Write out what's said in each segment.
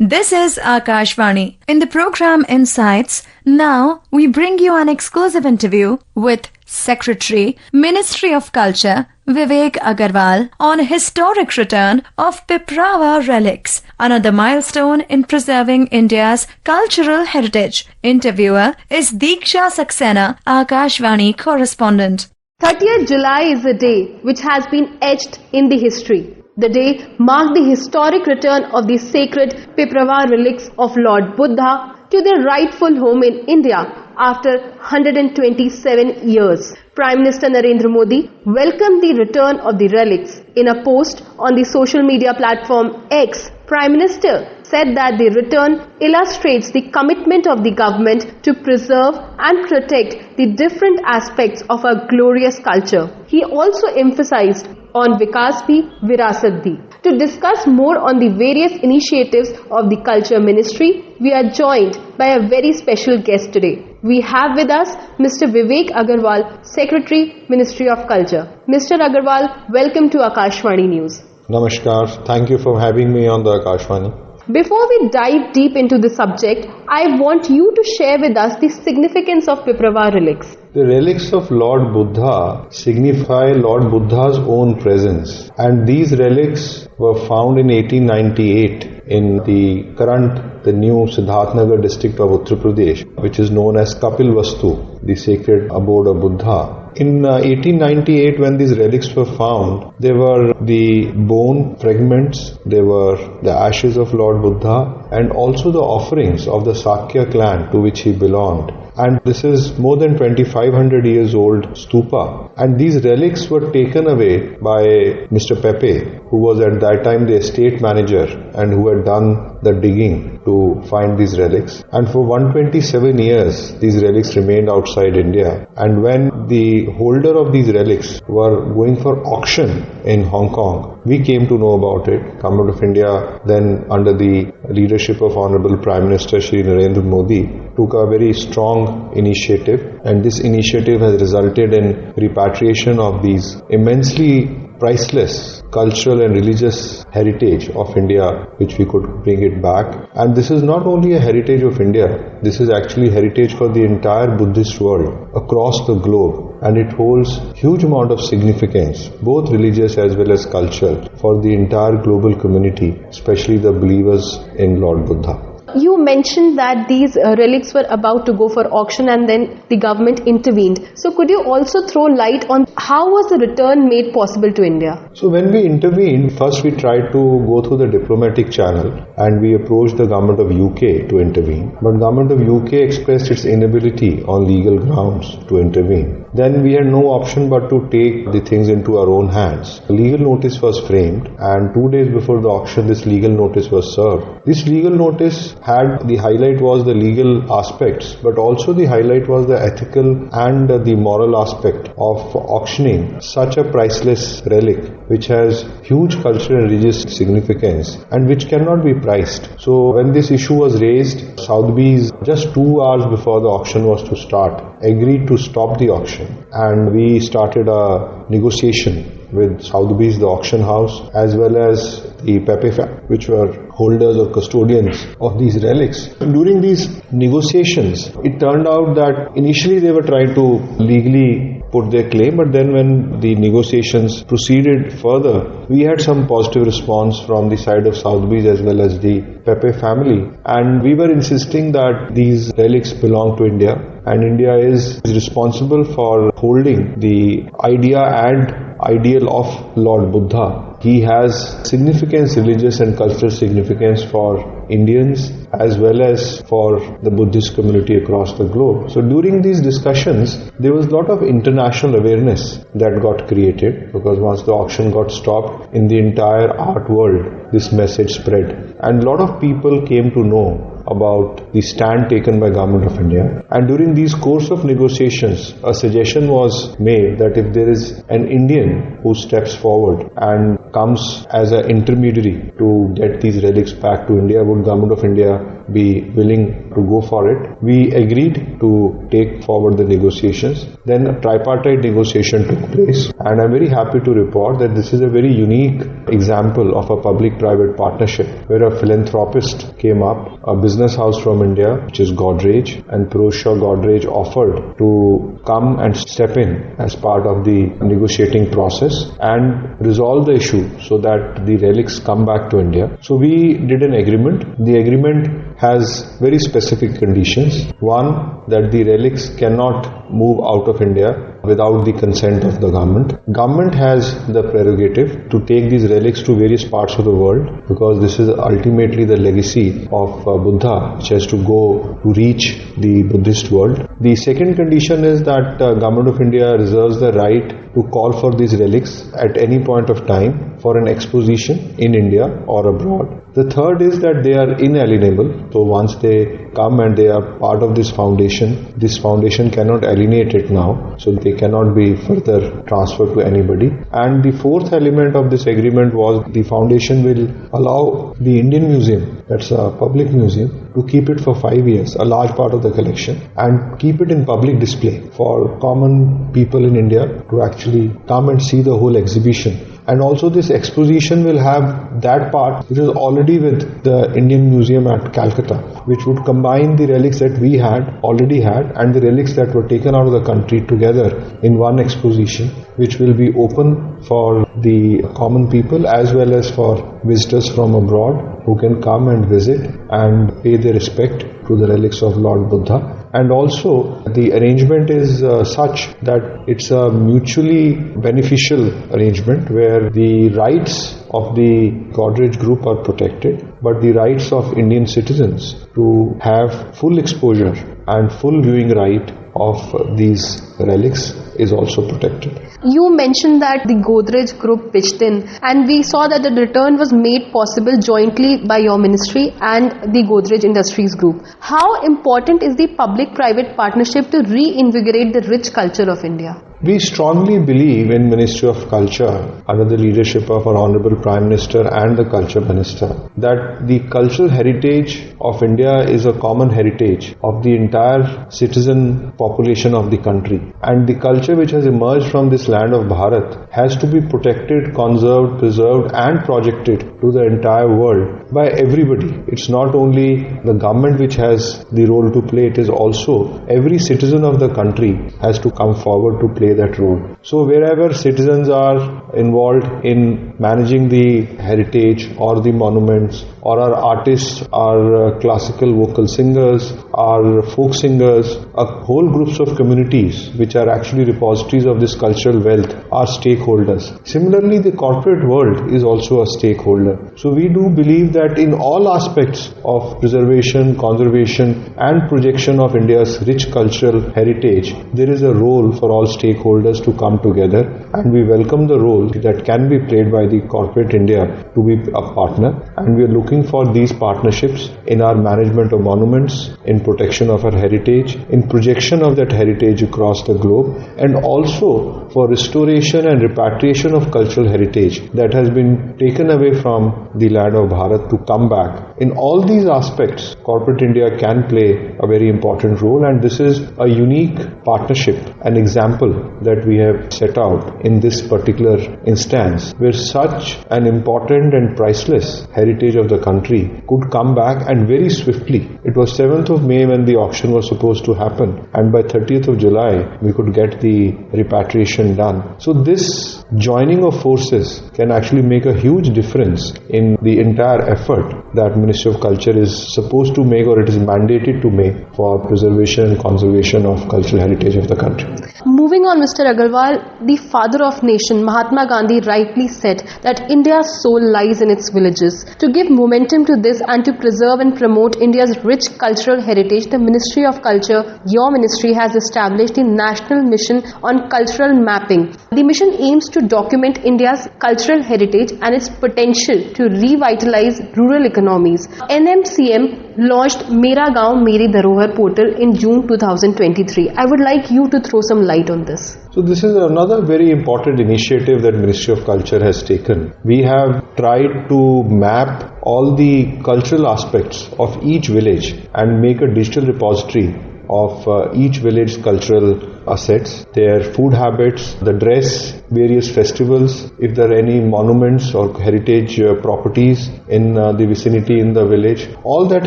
This is Akashvani. In the program Insights, now we bring you an exclusive interview with Secretary, Ministry of Culture, Vivek Aggarwal on historic return of Piprahwa Relics, another milestone in preserving India's cultural heritage. Interviewer is Deeksha Saksena, Akashvani Correspondent. 30th July is a day which has been etched in the history. The day marked the historic return of the sacred Piprahwa relics of Lord Buddha to their rightful home in India after 127 years. Prime Minister Narendra Modi welcomed the return of the relics. In a post on the social media platform X, Prime Minister said that the return illustrates the commitment of the government to preserve and protect the different aspects of our glorious culture. He also emphasized on Vikas Bhi, Virasat Bhi. To discuss more on the various initiatives of the Culture Ministry, we are joined by a very special guest today. We have with us Mr. Vivek Aggarwal, Secretary, Ministry of Culture. Mr. Aggarwal, welcome to Akashvani News. Namaskar. Thank you for having me on the Akashvani. Before we dive deep into the subject, I want you to share with us the significance of Piprahwa relics. The relics of Lord Buddha signify Lord Buddha's own presence, and these relics were found in 1898 in the new Siddharthnagar district of Uttar Pradesh, which is known as Kapil Vastu, the sacred abode of Buddha. In 1898, when these relics were found, they were the bone fragments, they were the ashes of Lord Buddha, and also the offerings of the Sakya clan to which he belonged. And this is more than 2500 years old stupa. And these relics were taken away by Mr. Pepe, who was at that time the estate manager and who had done the digging to find these relics. And for 127 years, these relics remained outside India. And when the holder of these relics were going for auction in Hong Kong, we came to know about it. Government of India, then under the leadership of Honorable Prime Minister Shri Narendra Modi, took a very strong initiative, and this initiative has resulted in repatriation of these immensely priceless cultural and religious heritage of India, which we could bring it back. And this is not only a heritage of India, this is actually heritage for the entire Buddhist world across the globe, and it holds huge amount of significance, both religious as well as cultural, for the entire global community, especially the believers in Lord Buddha. You mentioned that these relics were about to go for auction and then the government intervened. So could you also throw light on how was the return made possible to India? So when we intervened, first we tried to go through the diplomatic channel and we approached the government of UK to intervene. But government of UK expressed its inability on legal grounds to intervene. Then we had no option but to take the things into our own hands. A legal notice was framed, and 2 days before the auction this legal notice was served. This legal notice had the highlight was the legal aspects, but also the highlight was the ethical and the moral aspect of auctioning such a priceless relic which has huge cultural and religious significance and which cannot be priced. So when this issue was raised, Sotheby's, just 2 hours before the auction was to start, agreed to stop the auction, and we started a negotiation with Sotheby's, the auction house, as well as the Pepe family, which were holders or custodians of these relics. During these negotiations, it turned out that initially they were trying to legally put their claim, but then when the negotiations proceeded further, we had some positive response from the side of Sotheby's as well as the Pepe family, and we were insisting that these relics belong to India, and India is responsible for holding the idea and ideal of Lord Buddha. He has significance, religious and cultural significance for Indians as well as for the Buddhist community across the globe. So during these discussions, there was a lot of international awareness that got created, because once the auction got stopped, in the entire art world, this message spread. And a lot of people came to know about the stand taken by Government of India. And during these course of negotiations, a suggestion was made that if there is an Indian who steps forward and comes as an intermediary to get these relics back to India, would Government of India be willing to go for it. We agreed to take forward the negotiations. Then a tripartite negotiation took place, and I'm very happy to report that this is a very unique example of a public-private partnership where a philanthropist came up, a business house from India, which is Godrej, and Piprahwa Godrej offered to come and step in as part of the negotiating process and resolve the issue so that the relics come back to India. So we did an agreement. The agreement has very specific conditions. One, that the relics cannot move out of India without the consent of the government. Government has the prerogative to take these relics to various parts of the world because this is ultimately the legacy of Buddha, which has to go to reach the Buddhist world. The second condition is that Government of India reserves the right to call for these relics at any point of time for an exposition in India or abroad. The third is that they are inalienable. So once they come and they are part of this foundation cannot alienate it now. So they cannot be further transferred to anybody. And the fourth element of this agreement was the foundation will allow the Indian Museum, that's a public museum, to keep it for 5 years, a large part of the collection, and keep it in public display for common people in India to actually come and see the whole exhibition. And also this exposition will have that part which is already with the Indian Museum at Calcutta, which would combine the relics that we already had and the relics that were taken out of the country together in one exposition, which will be open for the common people as well as for visitors from abroad who can come and visit and pay their respect to the relics of Lord Buddha. And also the arrangement is such that it's a mutually beneficial arrangement where the rights of the Godrej group are protected, but the rights of Indian citizens to have full exposure and full viewing right of these relics is also protected. You mentioned that the Godrej group pitched in, and we saw that the return was made possible jointly by your ministry and the Godrej Industries group. How important is the public-private partnership to reinvigorate the rich culture of India? We strongly believe in Ministry of Culture under the leadership of our Honorable Prime Minister and the Culture Minister that the cultural heritage of India is a common heritage of the entire citizen population of the country, and the culture which has emerged from this land of Bharat has to be protected, conserved, preserved and projected to the entire world by everybody. It's not only the government which has the role to play, it is also every citizen of the country has to come forward to play that role. So wherever citizens are involved in managing the heritage or the monuments, or our artists, our classical vocal singers, our folk singers, whole groups of communities which are actually repositories of this cultural wealth are stakeholders. Similarly, the corporate world is also a stakeholder. So we do believe that in all aspects of preservation, conservation and projection of India's rich cultural heritage, there is a role for all stakeholders to come together, and we welcome the role that can be played by the corporate India to be a partner, and we are looking for these partnerships in our management of monuments, in protection of our heritage, in projection of that heritage across the globe, and also for restoration and repatriation of cultural heritage that has been taken away from the land of Bharat to come back. In all these aspects, corporate India can play a very important role, and this is a unique partnership, an example that we have set out in this particular instance where such an important and priceless heritage of the country could come back, and very swiftly. It was 7th of May when the auction was supposed to happen, and by 30th of July we could get the repatriation done. So this joining of forces can actually make a huge difference in the entire effort that Ministry of Culture is supposed to make, or it is mandated to make, for preservation and conservation of cultural heritage of the country. Moving on, Mr. Aggarwal, the father of nation Mahatma Gandhi rightly said that India's soul lies in its villages. To give momentum to this and to preserve and promote India's rich cultural heritage, the Ministry of Culture, your ministry, has established the National Mission on Cultural Mapping. The mission aims to document India's cultural heritage and its potential to revitalize rural economies. NMCM launched Mera Gaon Meri Dharohar portal in June 2023. I would like you to throw some light on this. So this is another very important initiative that Ministry of Culture has taken. We have tried to map all the cultural aspects of each village and make a digital repository of each village's cultural assets, their food habits, the dress, various festivals, if there are any monuments or heritage properties in the vicinity in the village. All that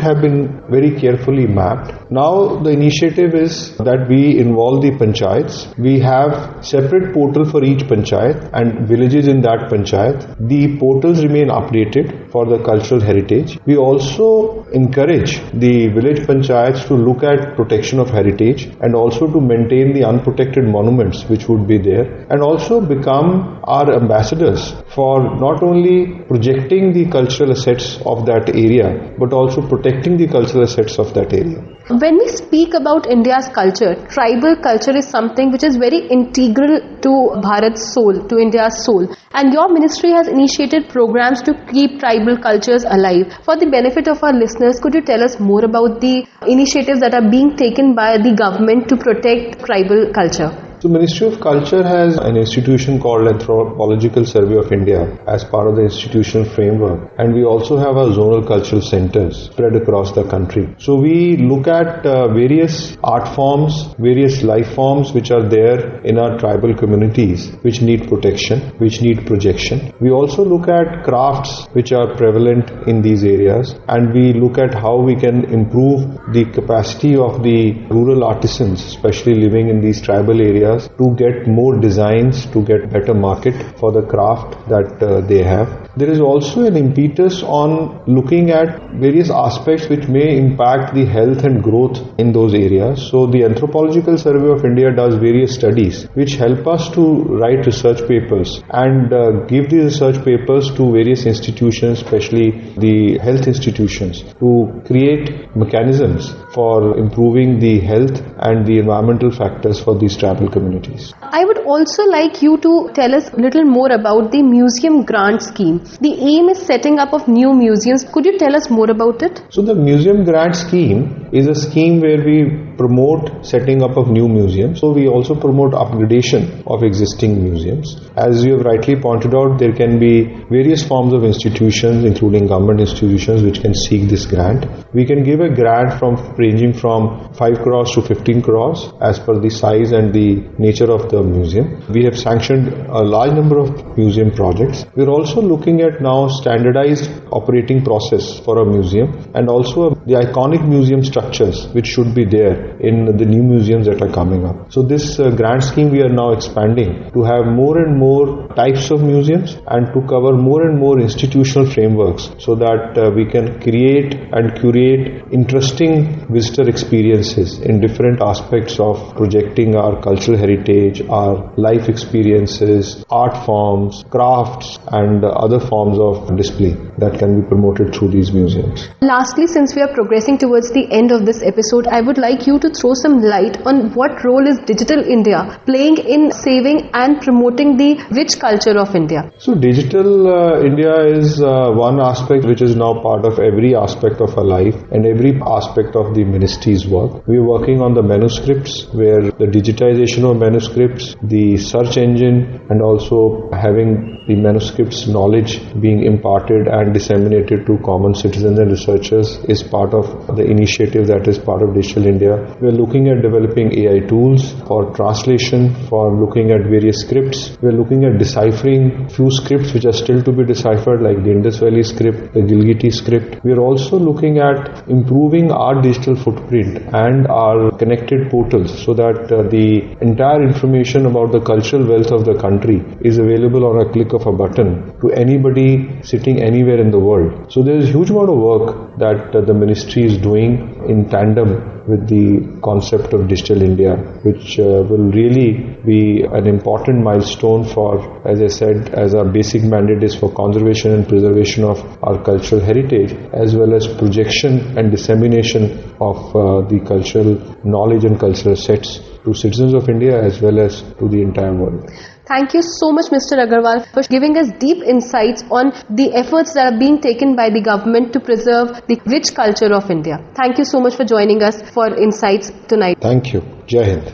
have been very carefully mapped. Now the initiative is that we involve the panchayats. We have separate portal for each panchayat and villages in that panchayat. The portals remain updated for the cultural heritage. We also encourage the village panchayats to look at protection of heritage and also to maintain the unprotected monuments which would be there, and also become our ambassadors for not only projecting the cultural assets of that area but also protecting the cultural assets of that area. When we speak about India's culture, tribal culture is something which is very integral to Bharat's soul, to India's soul. And your ministry has initiated programs to keep tribal cultures alive. For the benefit of our listeners, could you tell us more about the initiatives that are being taken by the government to protect tribal culture? So Ministry of Culture has an institution called Anthropological Survey of India as part of the institutional framework, and we also have our zonal cultural centers spread across the country. So we look at various art forms, various life forms which are there in our tribal communities which need protection, which need projection. We also look at crafts which are prevalent in these areas, and we look at how we can improve the capacity of the rural artisans, especially living in these tribal areas, to get more designs, to get better market for the craft that they have. There is also an impetus on looking at various aspects which may impact the health and growth in those areas. So the Anthropological Survey of India does various studies which help us to write research papers and give the research papers to various institutions, especially the health institutions, to create mechanisms for improving the health and the environmental factors for these tribal communities. I would also like you to tell us a little more about the museum grant scheme. The aim is setting up of new museums. Could you tell us more about it? So the museum grant scheme is a scheme where we promote setting up of new museums. So we also promote upgradation of existing museums. As you have rightly pointed out, there can be various forms of institutions, including government institutions, which can seek this grant. We can give a grant ranging from 5 crores to 15 crores as per the size and the nature of the museum. We have sanctioned a large number of museum projects. We are also looking at now standardized operating process for a museum, and also the iconic museum structures which should be there in the new museums that are coming up. So this grant scheme we are now expanding to have more and more types of museums and to cover more and more institutional frameworks, so that we can create and curate interesting visitor experiences in different aspects of projecting our cultural heritage, our life experiences, art forms, crafts and other forms of display that can be promoted through these museums. Lastly, since we are progressing towards the end of this episode, I would like you to throw some light on what role is Digital India playing in saving and promoting the rich culture of India. So Digital India is one aspect which is now part of every aspect of our life and every aspect of the ministry's work. We are working on the manuscripts, where the digitization of manuscripts, the search engine, and also having the manuscripts knowledge being imparted and disseminated to common citizens and researchers is part of the initiative that is part of Digital India. We are looking at developing AI tools for translation, for looking at various scripts. We are looking at deciphering few scripts which are still to be deciphered, like the Indus Valley script, the Gilgiti script. We are also looking at improving our digital footprint and our connected portals, so that the entire information about the cultural wealth of the country is available on a click of a button to anybody sitting anywhere in the world. So there is a huge amount of work that the ministry is doing in tandem with the concept of Digital India, which will really be an important milestone for, as I said, as our basic mandate is for conservation and preservation of our cultural heritage, as well as projection and dissemination of the cultural knowledge and cultural assets to citizens of India as well as to the entire world. Thank you so much, Mr. Aggarwal, for giving us deep insights on the efforts that are being taken by the government to preserve the rich culture of India. Thank you so much for joining us for insights tonight. Thank you. Jai Hind.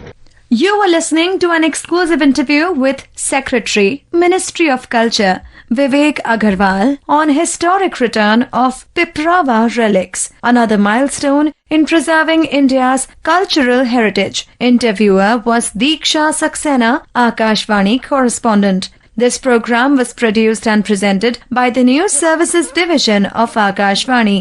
You were listening to an exclusive interview with Secretary, Ministry of Culture, Vivek Aggarwal on historic return of Piprahwa Relics, another milestone in preserving India's cultural heritage. Interviewer was Deeksha Saksena, Akashvani Correspondent. This program was produced and presented by the News Services Division of Akashvani.